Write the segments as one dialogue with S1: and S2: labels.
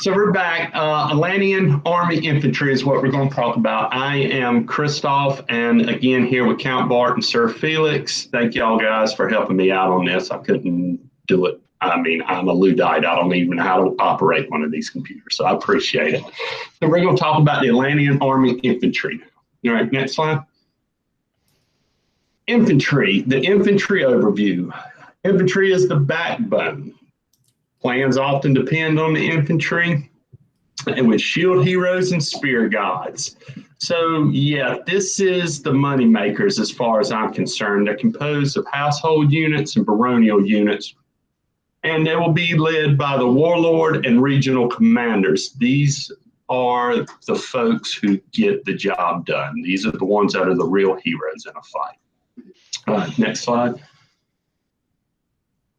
S1: So we're back. Atlantian Army Infantry is what we're going to talk about. I am Christoph, and again here with Count Bart and Sir Felix. Thank y'all guys for helping me out on this. I couldn't do it. I mean, I'm a Luddite. I don't even know how to operate one of these computers, so I appreciate it. So we're going to talk about the Atlantian Army Infantry. All right, next slide. Infantry, the infantry overview. Infantry is the backbone. Plans often depend on the infantry and with shield heroes and spear gods. So yeah, this is the money makers as far as I'm concerned. They're composed of household units and baronial units, and they will be led by the warlord and regional commanders. These are the folks who get the job done. These are the ones that are the real heroes in a fight. Next slide.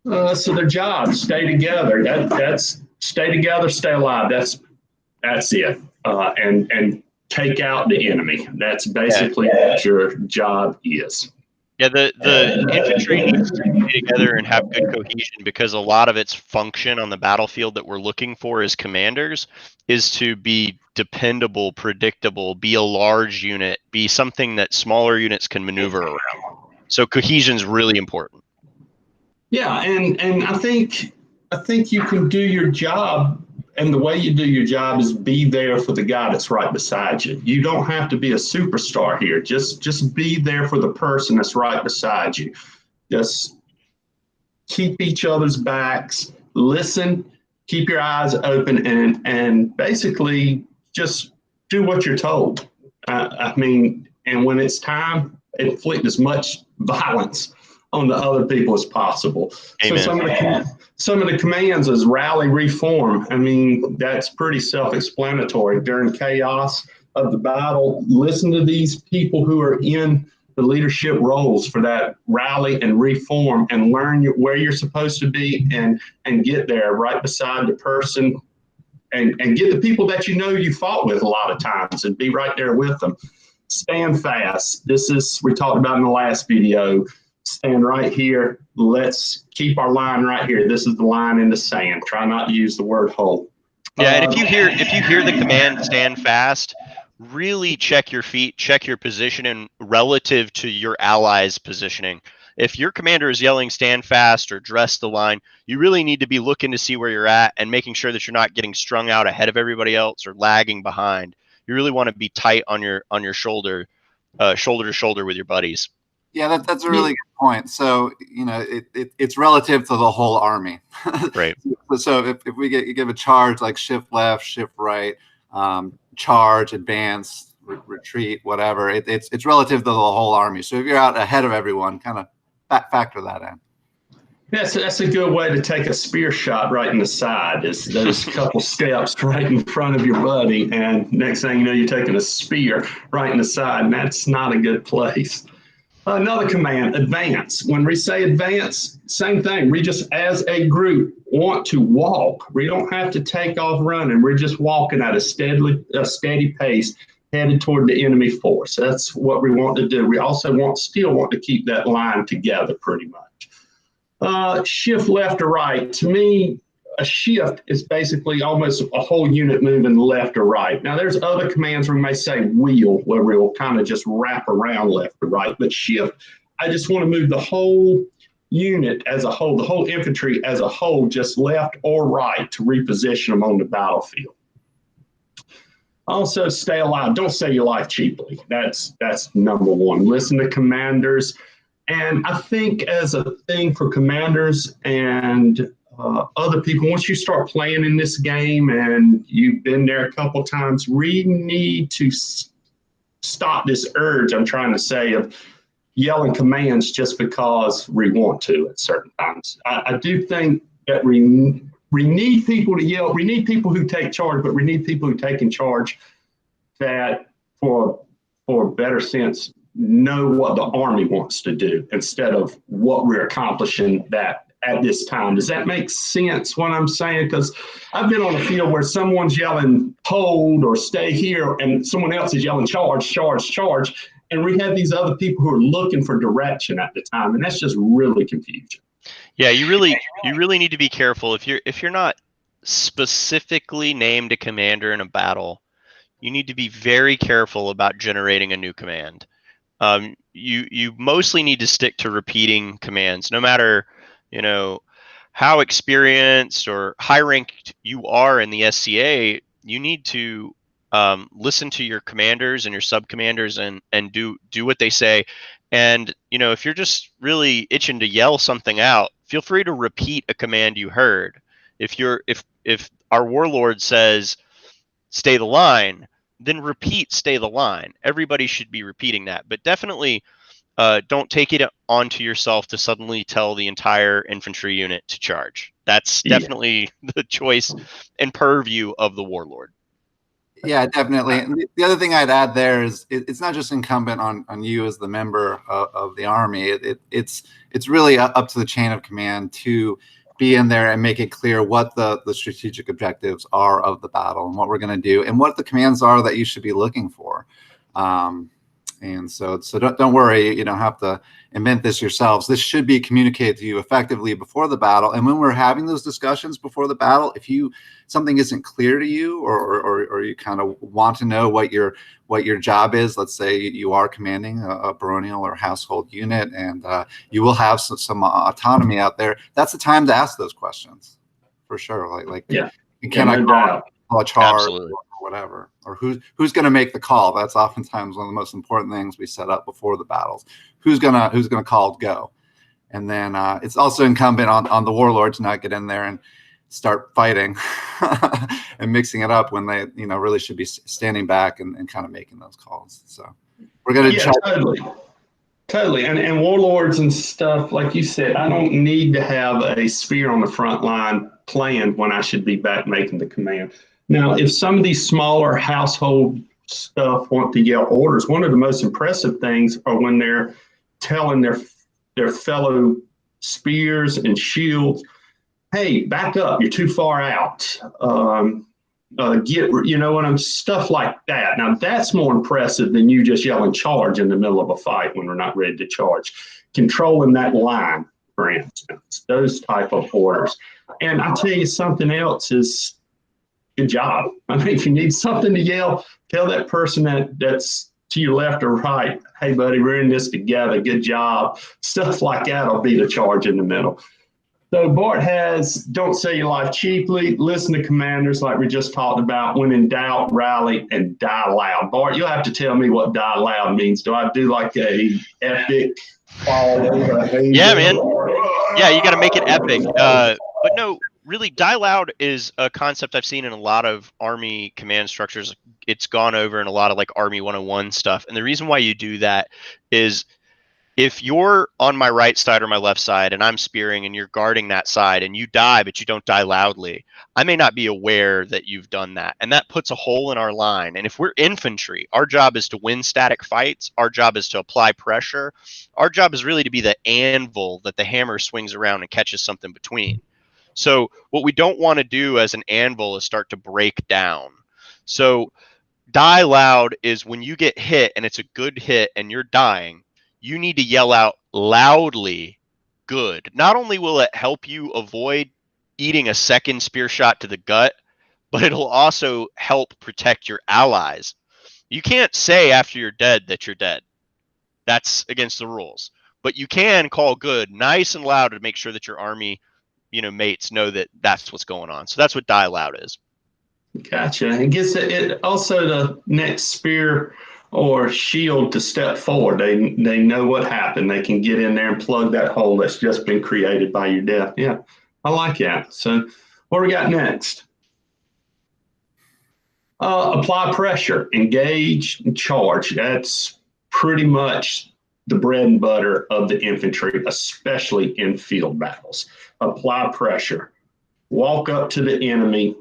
S1: So their job, stay together. That's stay together, stay alive. That's it. And take out the enemy. That's basically what your job is.
S2: Yeah, the infantry needs to stay together and have good cohesion, because a lot of its function on the battlefield that we're looking for as commanders is to be dependable, predictable, be a large unit, be something that smaller units can maneuver around. So cohesion is really important.
S1: Yeah, and I think you can do your job, and the way you do your job is be there for the guy that's right beside you. You don't have to be a superstar here. Just be there for the person that's right beside you. Just keep each other's backs, listen, keep your eyes open, and basically just do what you're told. I mean, and when it's time, inflict as much violence on the other people as possible.
S2: Amen.
S1: So some of the commands is rally, reform. I mean, that's pretty self-explanatory. During chaos of the battle, listen to these people who are in the leadership roles for that rally and reform, and learn where you're supposed to be, and get there right beside the person, and get the people that you know you fought with a lot of times, and be right there with them. Stand fast. We talked about in the last video. Stand right here. Let's keep our line right here. This is the line in the sand. Try not to use the word hold.
S2: Yeah, and if you hear the command stand fast, really check your feet, check your position relative to your allies' positioning. If your commander is yelling stand fast or dress the line, you really need to be looking to see where you're at and making sure that you're not getting strung out ahead of everybody else or lagging behind. You really want to be tight on your shoulder, shoulder to shoulder with your buddies.
S3: Yeah, that's a really good point. So, it's relative to the whole army.
S2: Right.
S3: So if we give a charge like shift left, shift right, charge, advance, retreat, whatever, it's relative to the whole army. So if you're out ahead of everyone, kind of factor that in.
S1: Yes, that's a good way to take a spear shot right in the side. Is those couple steps right in front of your buddy, and next thing you know, you're taking a spear right in the side, and that's not a good place. Another command, advance. When we say advance, same thing. We just, as a group, want to walk. We don't have to take off running. We're just walking at a steady pace, headed toward the enemy force. That's what we want to do. We also still want to keep that line together pretty much. Shift left or right. To me, a shift is basically almost a whole unit moving left or right. Now, there's other commands where we may say wheel, where we'll kind of just wrap around left or right. But shift, I just want to move the whole unit as a whole, the whole infantry as a whole, just left or right to reposition them on the battlefield. Also, stay alive. Don't save your life cheaply. That's number one. Listen to commanders. And I think as a thing for commanders and other people, once you start playing in this game and you've been there a couple times, we need to stop this urge, I'm trying to say, of yelling commands just because we want to at certain times. I do think that we need people to yell. We need people who take charge, but we need people who take in charge that, for a better sense, know what the army wants to do instead of what we're accomplishing that at this time. Does that make sense what I'm saying? Because I've been on a field where someone's yelling hold or stay here and someone else is yelling charge, charge, charge. And we have these other people who are looking for direction at the time. And that's just really confusing.
S2: Yeah, you really need to be careful. If you're not specifically named a commander in a battle, you need to be very careful about generating a new command. You mostly need to stick to repeating commands, no matter, you know, how experienced or high ranked you are in the SCA. You need to listen to your commanders and your sub commanders and do what they say. And you know, if you're just really itching to yell something out, feel free to repeat a command you heard. If our warlord says stay the line, then repeat stay the line. Everybody should be repeating that, but definitely don't take it onto yourself to suddenly tell the entire infantry unit to charge. That's definitely the choice and purview of the warlord.
S3: Yeah, definitely. And the other thing I'd add there is it's not just incumbent on you as the member of the army. It's really up to the chain of command to be in there and make it clear what the strategic objectives are of the battle and what we're going to do and what the commands are that you should be looking for. And so don't worry, you don't have to invent this yourselves. This should be communicated to you effectively before the battle. And when we're having those discussions before the battle, if something isn't clear to you or you kind of want to know what your job is, let's say you are commanding a baronial or household unit and you will have some autonomy out there, that's the time to ask those questions for sure. You cannot call a charge.
S2: Absolutely.
S3: Or whatever, or who's going to make the call. That's oftentimes one of the most important things we set up before the battles. Who's gonna call go, and then it's also incumbent on the warlord to not get in there and start fighting and mixing it up when they really should be standing back and kind of making those calls. So we're going to
S1: totally and warlords and stuff, like you said, I don't need to have a spear on the front line planned when I should be back making the command. Now, if some of these smaller household stuff want to yell orders, one of the most impressive things are when they're telling their fellow spears and shields, hey, back up, you're too far out. Stuff like that. Now, that's more impressive than you just yelling charge in the middle of a fight when we're not ready to charge. Controlling that line, for instance, those type of orders. And I tell you something else is, good job. I mean, if you need something to yell, tell that person that's to your left or right, hey, buddy, we're in this together. Good job. Stuff like that will be the charge in the middle. So Bart has, don't sell your life cheaply. Listen to commanders like we just talked about. When in doubt, rally and die loud. Bart, you'll have to tell me what die loud means. Do I do like a epic fall over?
S2: Yeah, man. Yeah, you got to make it epic. But no, really, die loud is a concept I've seen in a lot of Army command structures. It's gone over in a lot of like Army 101 stuff. And the reason why you do that is if you're on my right side or my left side and I'm spearing and you're guarding that side and you die, but you don't die loudly, I may not be aware that you've done that. And that puts a hole in our line. And if we're infantry, our job is to win static fights. Our job is to apply pressure. Our job is really to be the anvil that the hammer swings around and catches something between. So what we don't want to do as an anvil is start to break down. So die loud is when you get hit and it's a good hit and you're dying, you need to yell out loudly, good. Not only will it help you avoid eating a second spear shot to the gut, but it'll also help protect your allies. You can't say after you're dead that you're dead. That's against the rules. But you can call good nice and loud to make sure that your army mates know that that's what's going on. So that's what die loud is.
S1: Gotcha. It gets it also the next spear or shield to step forward. They know what happened. They can get in there and plug that hole that's just been created by your death. Yeah, I like that. So what we got next? Apply pressure, engage, and charge. That's pretty much the bread and butter of the infantry, especially in field battles. Apply pressure. Walk up to the enemy.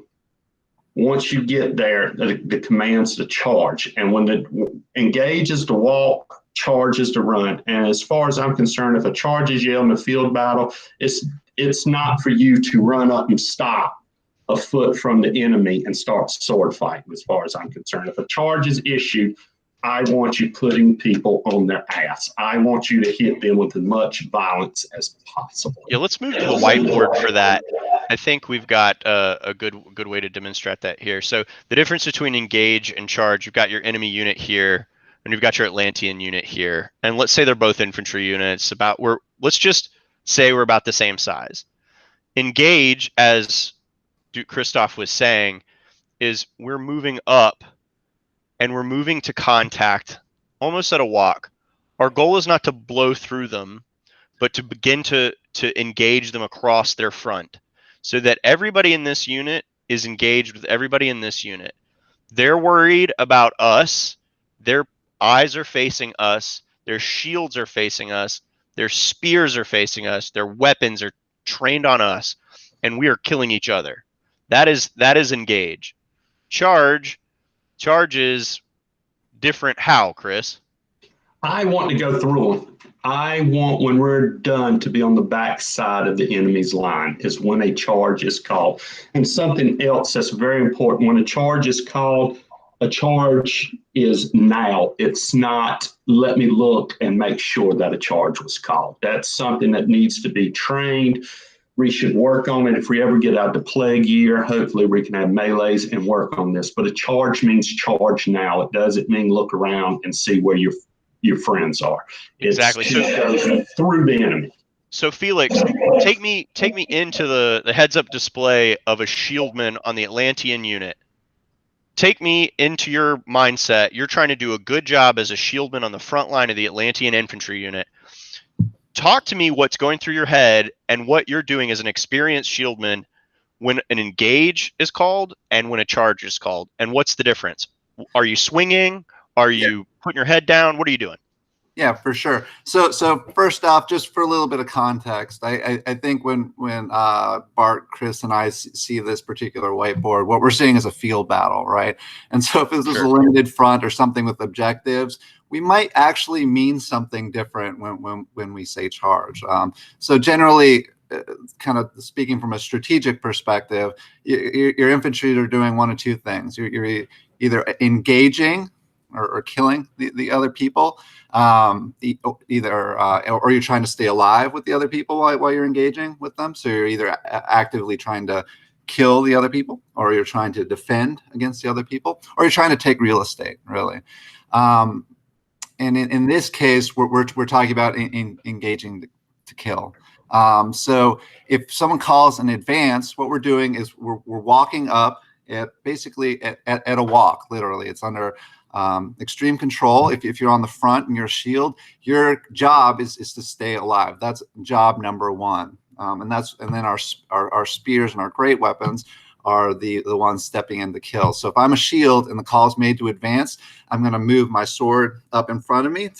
S1: Once you get there, the command's to charge. And when the engage is to walk, charge is to run. And as far as I'm concerned, if a charge is yelled in a field battle, it's not for you to run up and stop a foot from the enemy and start sword fighting, as far as I'm concerned. If a charge is issued, I want you putting people on their ass. I want you to hit them with as much violence as possible.
S2: Yeah, let's move to the whiteboard for that. I think we've got a good way to demonstrate that here. So the difference between engage and charge, you've got your enemy unit here, and you've got your Atlantian unit here. And let's say they're both infantry units. Let's just say we're about the same size. Engage, as Christoph was saying, is we're moving up and we're moving to contact almost at a walk. Our goal is not to blow through them, but to begin to engage them across their front so that everybody in this unit is engaged with everybody in this unit. They're worried about us. Their eyes are facing us. Their shields are facing us. Their spears are facing us. Their weapons are trained on us, and we are killing each other. That is engage. Charge is different. How, Chris?
S1: I want to go through them. I want, when we're done, to be on the back side of the enemy's line is when a charge is called. And something else that's very important, when a charge is called, a charge is now. It's not, let me look and make sure that a charge was called. That's something that needs to be trained. We should work on it. If we ever get out to plague year, hopefully we can have melees and work on this. But a charge means charge now. It doesn't mean look around and see where your friends are.
S2: Exactly. So
S1: goes through the enemy.
S2: So Felix, take me into the heads-up display of a shieldman on the Atlantian unit. Take me into your mindset. You're trying to do a good job as a shieldman on the front line of the Atlantian infantry unit. Talk to me what's going through your head and what you're doing as an experienced shieldman when an engage is called and when a charge is called. And what's the difference? Are you swinging? Are you putting your head down? What are you doing?
S3: Yeah, for sure. So first off, just for a little bit of context, I think when Bart, Chris, and I see this particular whiteboard, what we're seeing is a field battle, right? And so if this is a limited front or something with objectives, we might actually mean something different when we say charge. So generally, kind of speaking from a strategic perspective, your infantry are doing one of two things. You're either engaging or killing the other people, or you're trying to stay alive with the other people while you're engaging with them. So you're either actively trying to kill the other people, or you're trying to defend against the other people, or you're trying to take real estate, really. And in this case, we're talking about engaging to kill. So if someone calls an advance, what we're doing is we're walking up at a walk, literally. It's under extreme control. If you're on the front and you're a shield, your job is to stay alive. That's job number one. And then our spears and our great weapons are the ones stepping in to kill. So if I'm a shield and the call is made to advance, I'm going to move my sword up in front of me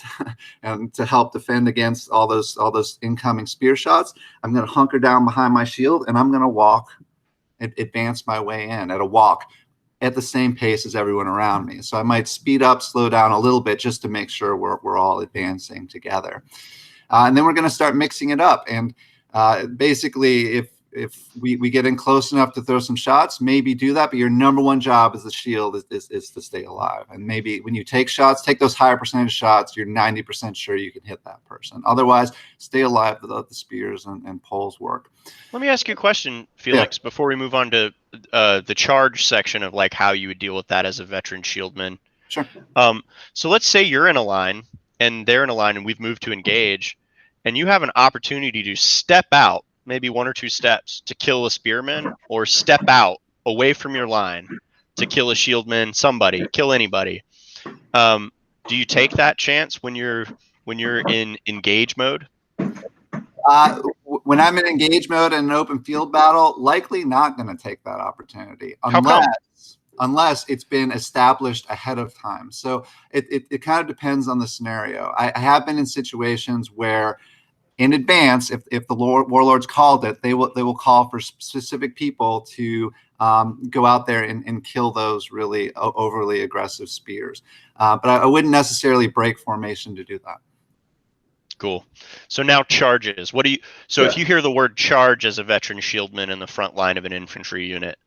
S3: and to help defend against all those incoming spear shots. I'm going to hunker down behind my shield and I'm going to advance my way in at a walk at the same pace as everyone around me. So I might speed up, slow down a little bit just to make sure we're all advancing together. And then we're going to start mixing it up. And basically, if we get in close enough to throw some shots, maybe do that. But your number one job as a shield is to stay alive. And maybe when you take shots, take those higher percentage shots, you're 90% sure you can hit that person. Otherwise, stay alive to let the spears and poles work.
S2: Let me ask you a question, Felix, before we move on to the charge section of like how you would deal with that as a veteran shieldman.
S3: Sure.
S2: So let's say you're in a line and they're in a line and we've moved to engage, and you have an opportunity to step out, maybe one or two steps, to kill a spearman, or step out away from your line to kill a shieldman, somebody, kill anybody. Do you take that chance when you're in engage mode?
S3: When I'm in engage mode in an open field battle, likely not going to take that opportunity unless it's been established ahead of time. So it kind of depends on the scenario. I have been in situations where in advance, if the warlords called it, they will call for specific people to go out there and kill those really overly aggressive spears. But I wouldn't necessarily break formation to do that.
S2: Cool. So now charges. If you hear the word charge as a veteran shieldman in the front line of an infantry unit,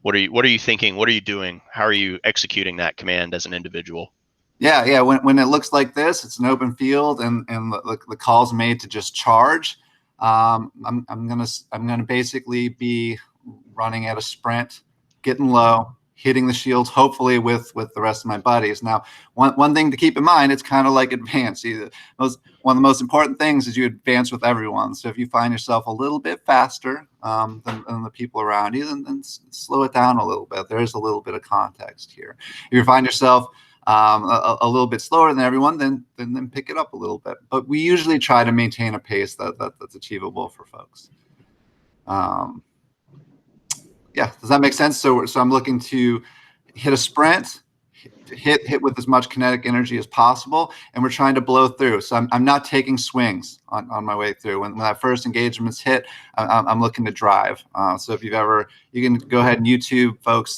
S2: what are you thinking? What are you doing? How are you executing that command as an individual?
S3: Yeah. When it looks like this, it's an open field and the call's made to just charge. I'm gonna basically be running at a sprint, getting low, hitting the shields, hopefully with the rest of my buddies. Now, one thing to keep in mind, it's kind of like advance. One of the most important things is you advance with everyone. So if you find yourself a little bit faster than the people around you, then slow it down a little bit. There is a little bit of context here. If you find yourself a little bit slower than everyone, then pick it up a little bit. But we usually try to maintain a pace that's achievable for folks. Yeah, does that make sense? So I'm looking to hit a sprint, hit with as much kinetic energy as possible, and we're trying to blow through. So I'm not taking swings on my way through. When that first engagement's hit, I'm looking to drive. So if you can go ahead and YouTube folks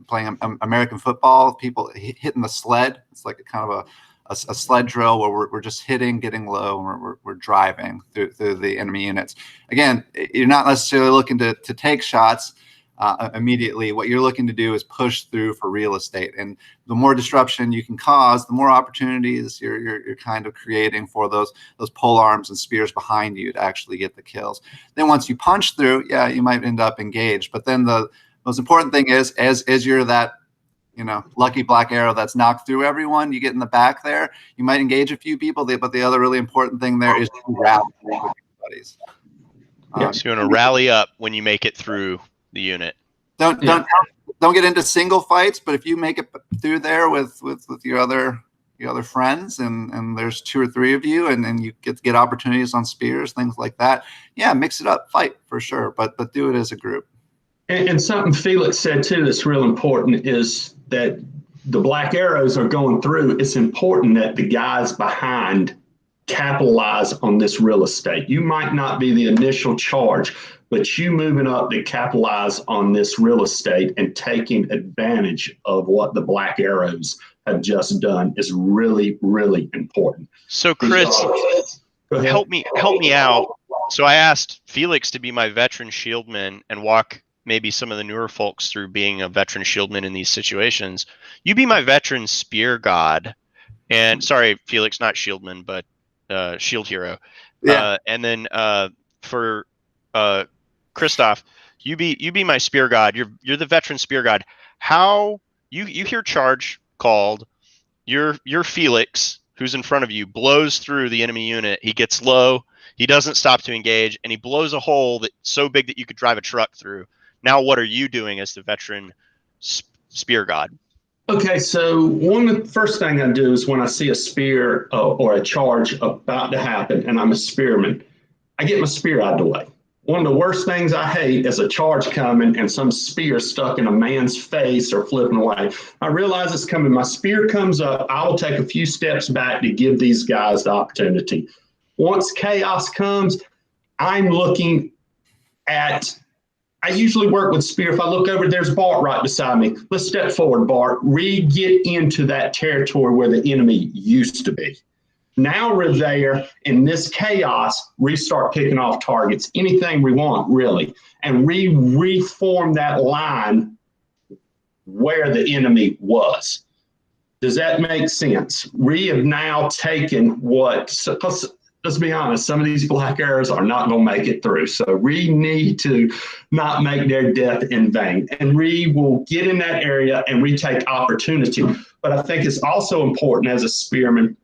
S3: playing American football, people hitting the sled. It's like a kind of a sled drill where we're just hitting, getting low, and we're driving through the enemy units. Again, you're not necessarily looking to take shots immediately. What you're looking to do is push through for real estate, and the more disruption you can cause, the more opportunities you're kind of creating for those pole arms and spears behind you to actually get the kills. Then once you punch through, yeah, you might end up engaged. But then the most important thing is, as you're that lucky black arrow that's knocked through everyone, you get in the back there, you might engage a few people, but the other really important thing there is to rally buddies.
S2: So you want to rally up when you make it through the unit.
S3: Don't get into single fights, but if you make it through there with your other friends, and there's 2 or 3 of you, and you get opportunities on spears, things like that, yeah, mix it up, fight for sure, but do it as a group.
S1: And something Felix said too that's real important is that the black arrows are going through. It's important that the guys behind capitalize on this real estate. You might not be the initial charge, but you moving up to capitalize on this real estate and taking advantage of what the black arrows have just done is really, really important.
S2: So Chris, help me out. So I asked Felix to be my veteran shieldman and walk maybe some of the newer folks through being a veteran shieldman in these situations. You be my veteran spear god, and sorry, Felix, not shieldman, but shield hero.
S3: Yeah.
S2: And then for Christoph, you be my spear god. You're the veteran spear god. How you hear charge called? Your Felix, who's in front of you, blows through the enemy unit. He gets low. He doesn't stop to engage, and he blows a hole that's so big that you could drive a truck through. Now, what are you doing as the veteran spear god?
S1: Okay, so one of the first thing I do is when I see a spear or a charge about to happen, and I'm a spearman, I get my spear out of the way. One of the worst things I hate is a charge coming and some spear stuck in a man's face or flipping away. I realize it's coming. My spear comes up. I will take a few steps back to give these guys the opportunity. Once chaos comes, I'm looking at, I usually work with spear. If I look over, there's Bart right beside me. Let's step forward, Bart. Get into that territory where the enemy used to be. Now we're there in this chaos. We start picking off targets, anything we want, really. And we reform that line where the enemy was. Does that make sense? We have now taken let's be honest, some of these black arrows are not going to make it through. So we need to not make their death in vain. And we will get in that area and we take opportunity. But I think it's also important as a spearman,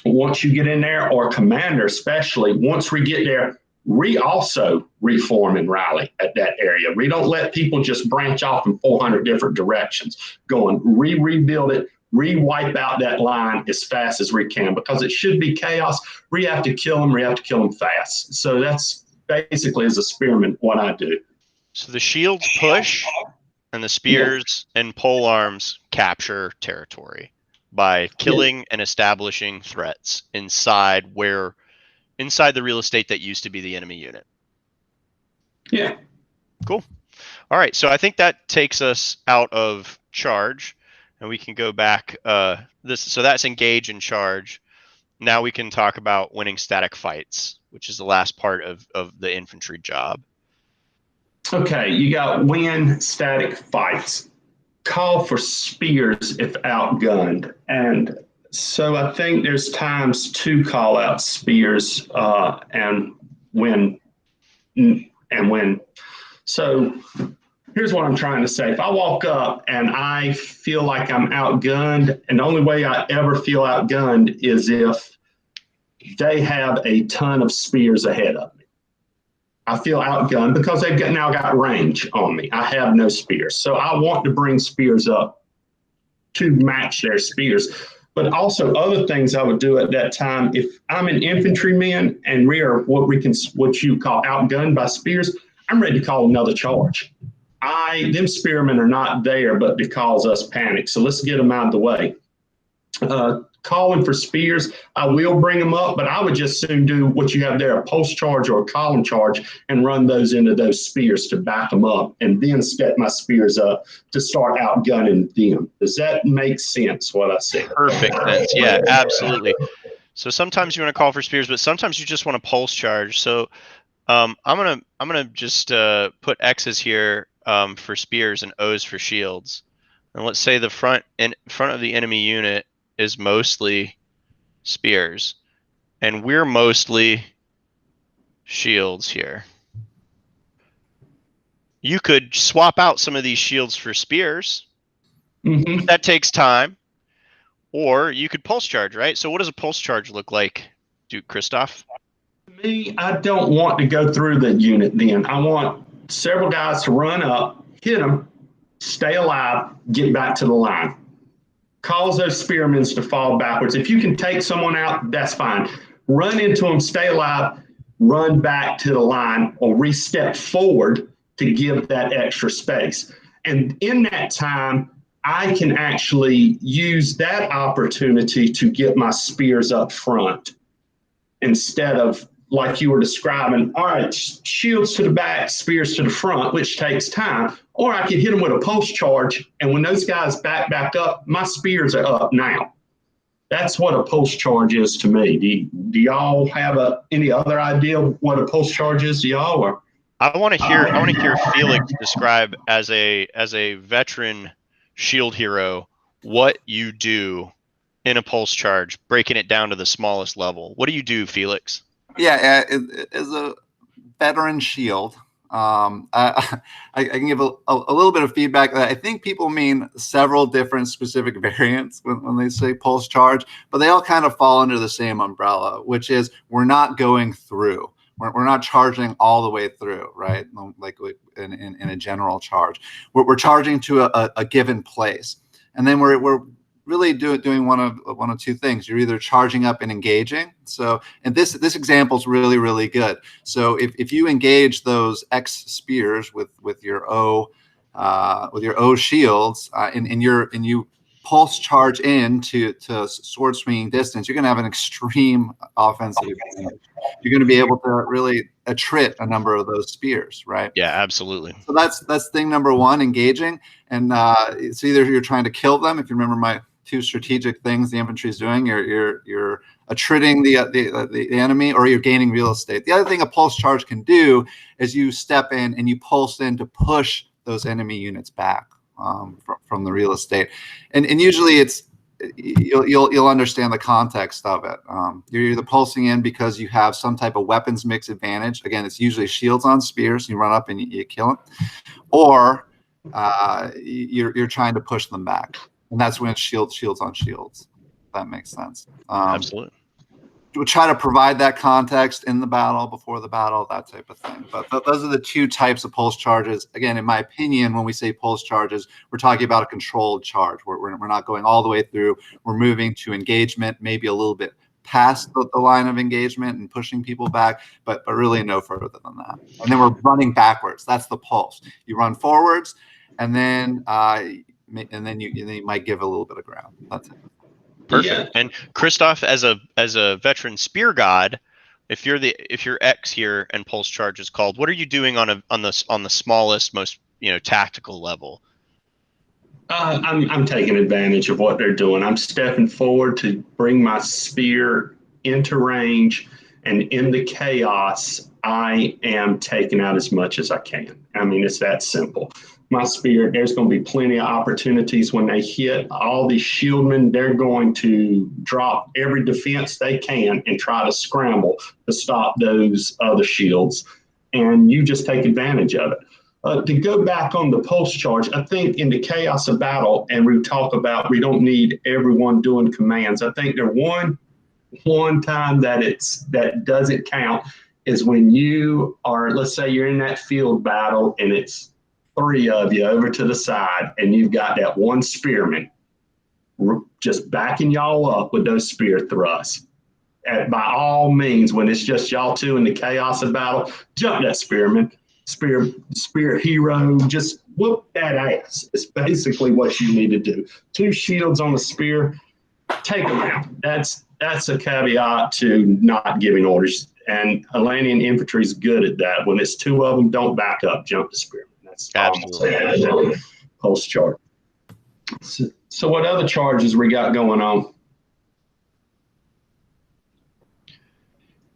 S1: once you get in there, or commander especially, once we get there, we also reform and rally at that area. We don't let people just branch off in 400 different directions going. We rebuild it. We wipe out that line as fast as we can because it should be chaos. We have to kill them. We have to kill them fast. So that's basically, as a spearman, what I do.
S2: So the shields push and the spears and pole arms capture territory by killing and establishing threats inside the real estate that used to be the enemy unit.
S1: Yeah.
S2: Cool. All right. So I think that takes us out of charge. And we can go back. So that's engage and charge. Now we can talk about winning static fights, which is the last part of the infantry job.
S1: Okay, you got win static fights. Call for spears if outgunned. And so I think there's times to call out spears and when and when. So here's what I'm trying to say. If I walk up and I feel like I'm outgunned, and the only way I ever feel outgunned is if they have a ton of spears ahead of me. I feel outgunned because they've now got range on me. I have no spears. So I want to bring spears up to match their spears. But also other things I would do at that time, if I'm an infantryman and we are what you call outgunned by spears, I'm ready to call another charge. Them spearmen are not there but to cause us panic. So let's get them out of the way. Calling for spears, I will bring them up, but I would just soon do what you have there, a post charge or a column charge, and run those into those spears to back them up, and then step my spears up to start outgunning them. Does that make sense, what I said?
S2: Perfect sense. Yeah, absolutely. So sometimes you want to call for spears, but sometimes you just want to pulse charge. So I'm gonna just put X's here for spears and O's for shields. And let's say the front of the enemy unit is mostly spears, and we're mostly shields here. You could swap out some of these shields for spears. Mm-hmm. That takes time. Or you could pulse charge, right? So what does a pulse charge look like, Christoph?
S1: Me, I don't want to go through the unit then. I want several guys to run up, hit them, stay alive, get back to the line. Cause those spearmen to fall backwards. If you can take someone out, that's fine. Run into them, stay alive, run back to the line, or re-step forward to give that extra space. And in that time, I can actually use that opportunity to get my spears up front instead of, like you were describing, all right, shields to the back, spears to the front, which takes time. Or I could hit them with a pulse charge, and when those guys back up, my spears are up now. That's what a pulse charge is to me. Do y'all have any other idea of what a pulse charge is to y'all? Or?
S2: I want to hear Felix describe as a veteran shield hero what you do in a pulse charge, breaking it down to the smallest level. What do you do, Felix?
S3: Yeah, as a veteran shield, I can give a little bit of feedback that I think people mean several different specific variants when they say pulse charge, but they all kind of fall under the same umbrella, which is we're not going through. We're not charging all the way through, right? Like in a general charge. We're charging to a given place. And then we're really doing one of two things. You're either charging up and engaging. So, and this example is really, really good. So if you engage those X spears with your O shields, and you pulse charge in to sword swinging distance, you're going to have an extreme offensive advantage. You're going to be able to really attrit a number of those spears, right?
S2: Yeah, absolutely.
S3: So that's thing number one, engaging. And it's either you're trying to kill them. If you remember my two strategic things the infantry is doing, you're attritting the enemy, or you're gaining real estate. The other thing a pulse charge can do is you step in and you pulse in to push those enemy units back from the real estate, and usually it's you'll understand the context of it. You're either pulsing in because you have some type of weapons mix advantage. Again, it's usually shields on spears. You run up and you kill them, or you're trying to push them back, and that's when it's shields on shields. If that makes sense.
S2: Absolutely.
S3: We'll try to provide that context in the battle, before the battle, that type of thing. But those are the two types of pulse charges. Again, in my opinion, when we say pulse charges, we're talking about a controlled charge. We're not going all the way through. We're moving to engagement, maybe a little bit past the line of engagement and pushing people back, but really no further than that. And then we're running backwards. That's the pulse. You run forwards, and then you might give a little bit of ground. That's it.
S2: Perfect. Yeah. And Christoph, as a veteran spear god, if you're X here and pulse charge is called, what are you doing on the smallest, most tactical level?
S1: I'm taking advantage of what they're doing. I'm stepping forward to bring my spear into range, and in the chaos, I am taking out as much as I can. I mean, it's that simple. My spear, there's going to be plenty of opportunities when they hit all these shieldmen. They're going to drop every defense they can and try to scramble to stop those other shields. And you just take advantage of it. To go back on the pulse charge, I think in the chaos of battle, and we talk about we don't need everyone doing commands. I think there's one time that doesn't count is when you are, let's say you're in that field battle and it's 3 of you over to the side and you've got that one spearman just backing y'all up with those spear thrusts. And by all means, when it's just y'all 2 in the chaos of battle, jump that spearman, spear hero, just whoop that ass. It's basically what you need to do. 2 shields on a spear, take them out. That's a caveat to not giving orders. And Atlantian infantry is good at that. When it's 2 of them, don't back up, jump the spearman. That's absolutely pulse chart. So what other charges we got going on?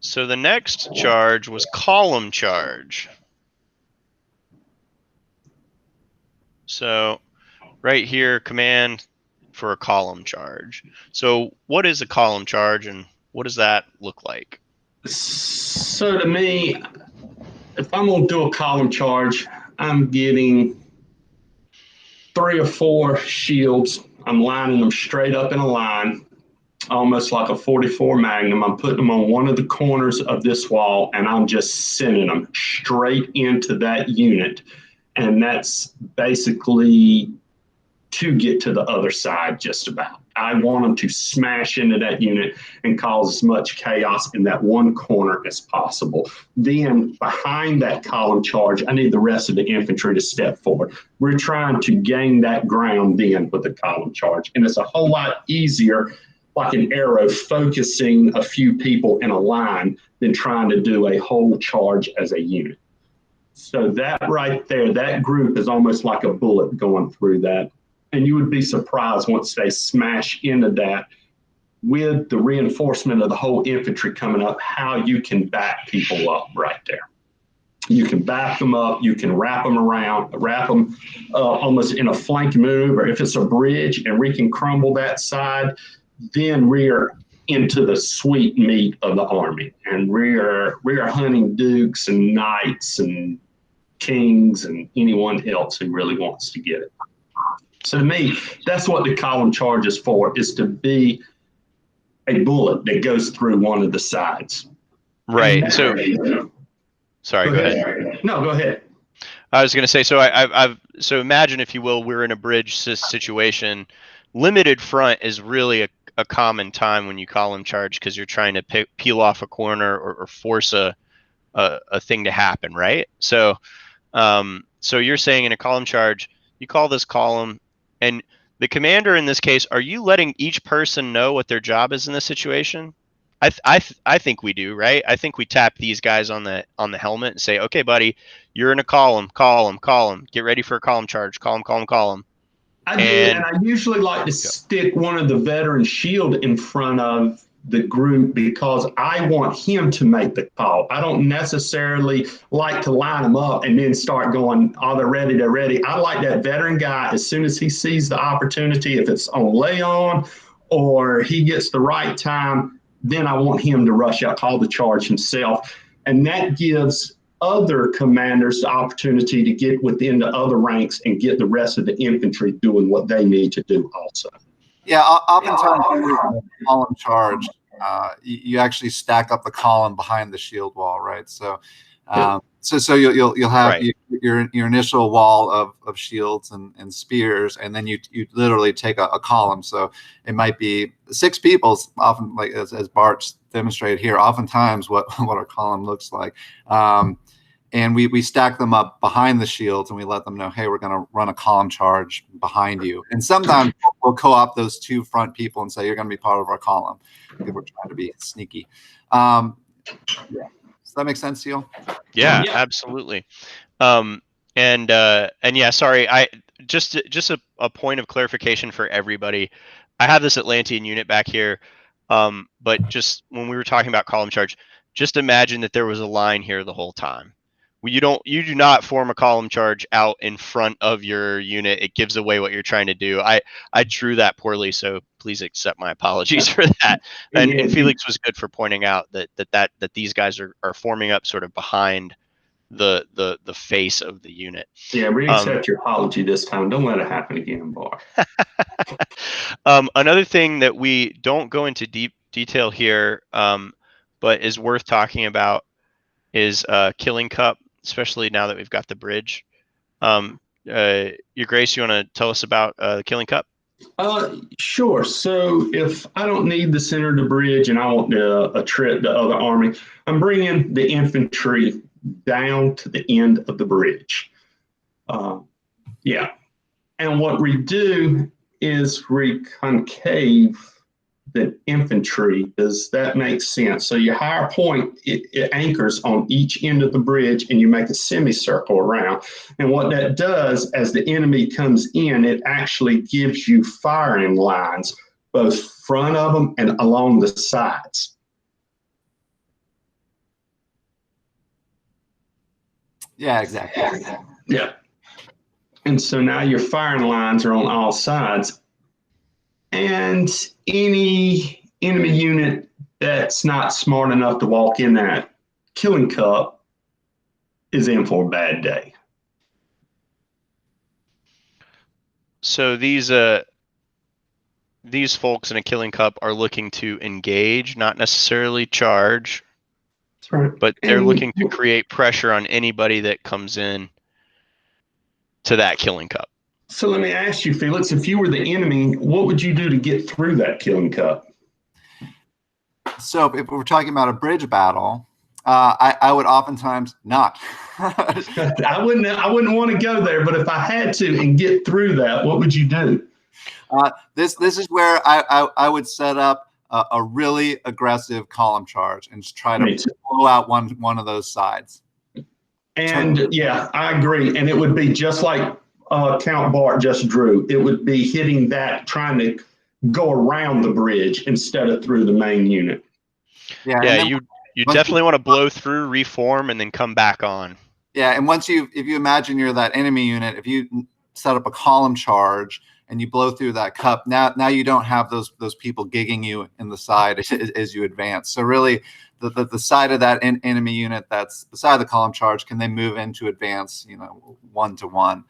S2: So the next charge was column charge. So right here, command for a column charge. So what is a column charge and what does that look like?
S1: So to me, if I'm going to do a column charge, I'm getting 3 or 4 shields. I'm lining them straight up in a line, almost like a 44 Magnum. I'm putting them on one of the corners of this wall, and I'm just sending them straight into that unit. And that's basically to get to the other side just about. I want them to smash into that unit and cause as much chaos in that one corner as possible. Then behind that column charge, I need the rest of the infantry to step forward. We're trying to gain that ground then with the column charge. And it's a whole lot easier, like an arrow, focusing a few people in a line than trying to do a whole charge as a unit. So that right there, that group is almost like a bullet going through that. And you would be surprised once they smash into that with the reinforcement of the whole infantry coming up, how you can back people up right there. You can back them up, you can wrap them around, wrap them almost in a flank move, or if it's a bridge and we can crumble that side, then we're into the sweet meat of the army. And we're hunting dukes and knights and kings and anyone else who really wants to get it. So to me, that's what the column charge is for, is to be a bullet that goes through one of the sides.
S2: Right. So, sorry, go ahead.
S1: No, go ahead.
S2: I was going to say, so so imagine, if you will, we're in a bridge situation. Limited front is really a common time when you column charge, because you're trying to peel off a corner or force a thing to happen, right? So, so you're saying in a column charge, you call this column, and the commander in this case, are you letting each person know what their job is in this situation? I think we do, right? I think we tap these guys on the helmet and say, okay, buddy, you're in a column. Get ready for a column charge. Column.
S1: I do, and I usually like to stick one of the veteran shield in front of the group because I want him to make the call. I don't necessarily like to line them up and then start going, oh, they're ready. I like that veteran guy, as soon as he sees the opportunity, if it's on lay on or he gets the right time, then I want him to rush out, call the charge himself. And that gives other commanders the opportunity to get within the other ranks and get the rest of the infantry doing what they need to do also.
S3: Yeah, oftentimes column charge, you actually stack up the column behind the shield wall, right? So, so you'll have
S2: right.
S3: your initial wall of shields and spears, and then you literally take a column. So it might be 6 people, often, like as Bart's demonstrated here. Oftentimes, what our column looks like. And we stack them up behind the shields, and we let them know, hey, we're going to run a column charge behind you. And sometimes we'll co-opt those 2 front people and say, you're going to be part of our column. We're trying to be sneaky. Yeah. Does that make sense to you?
S2: Yeah, absolutely. And yeah, sorry, I just a point of clarification for everybody. I have this Atlantian unit back here, but just when we were talking about column charge, just imagine that there was a line here the whole time. You do not form a column charge out in front of your unit. It gives away what you're trying to do. I drew that poorly, so please accept my apologies for that. And Felix was good for pointing out that these guys are forming up sort of behind the face of the unit.
S1: Yeah, we accept your apology this time. Don't let it happen again, Bar.
S2: Another thing that we don't go into deep detail here, but is worth talking about is Killing Cup, especially now that we've got the bridge. Your Grace, you want to tell us about the Killing Cup?
S1: Sure. So if I don't need the center of the bridge and I want to trip the other army, I'm bringing the infantry down to the end of the bridge. Yeah. And what we do is we concave the infantry. Does that make sense? So your higher point, it anchors on each end of the bridge and you make a semicircle around. And what that does, as the enemy comes in, it actually gives you firing lines, both front of them and along the sides.
S3: Yeah, exactly.
S1: Yeah. And so now your firing lines are on all sides. And any enemy unit that's not smart enough to walk in that Killing Cup is in for a bad day.
S2: So these folks in a Killing Cup are looking to engage, not necessarily charge.
S1: That's right.
S2: But they're looking to create pressure on anybody that comes in to that Killing Cup.
S1: So let me ask you, Felix, if you were the enemy, what would you do to get through that Killing Cup?
S3: So if we're talking about a bridge battle, I would oftentimes not.
S1: I wouldn't want to go there, but if I had to and get through that, what would you do?
S3: This is where I would set up a really aggressive column charge and just try to blow out one of those sides.
S1: And yeah, I agree. And it would be just like Count Bart just drew. It would be hitting that, trying to go around the bridge instead of through the main unit.
S2: Yeah, you definitely want to blow through, reform, and then come back on.
S3: Yeah, and if you imagine you're that enemy unit, if you set up a column charge and you blow through that cup, now you don't have those people gigging you in the side as you advance. So really, the side of that enemy unit that's beside the column charge can then move into advance, 1-to-1.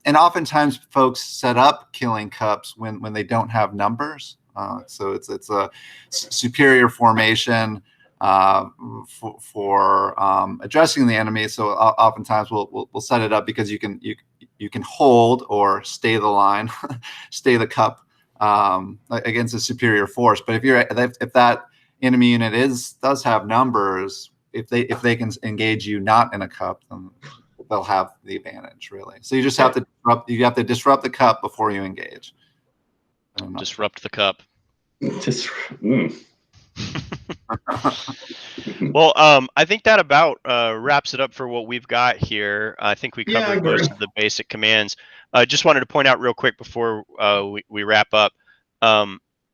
S3: And oftentimes folks set up Killing Cups when they don't have numbers. So it's a superior formation for addressing the enemy. So oftentimes we'll set it up because you can hold or stay the line, stay the cup against a superior force. But if that enemy unit does have numbers, if they can engage you not in a cup, then they'll have the advantage, really. So you just have to disrupt the cup before you engage.
S2: Disrupt the cup. Well, I think that about wraps it up for what we've got here. I think we covered most of the basic commands. Just wanted to point out real quick before we wrap up.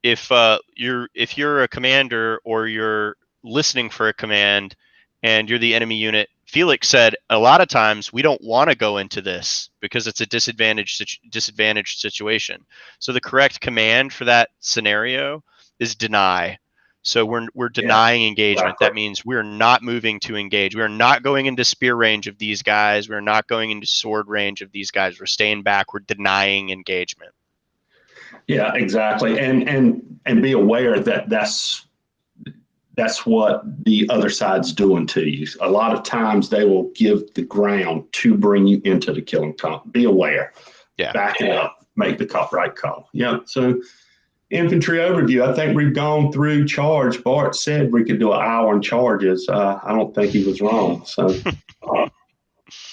S2: If you're a commander or you're listening for a command and you're the enemy unit, Felix said a lot of times we don't want to go into this because it's a disadvantaged situation. So the correct command for that scenario is deny. So we're denying engagement. Exactly. That means we're not moving to engage. We're not going into spear range of these guys. We're not going into sword range of these guys. We're staying back. We're denying engagement.
S1: Yeah, exactly. And be aware that that's what the other side's doing to you. A lot of times they will give the ground to bring you into the Killing Cup. Be aware. Yeah. Back it up. Make the right call. Yeah. So infantry overview. I think we've gone through charge. Bart said we could do an hour on charges. I don't think he was wrong. So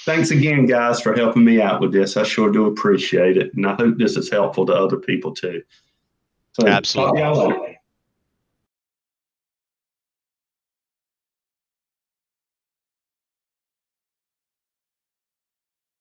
S1: thanks again, guys, for helping me out with this. I sure do appreciate it. And I hope this is helpful to other people too. So,
S2: absolutely.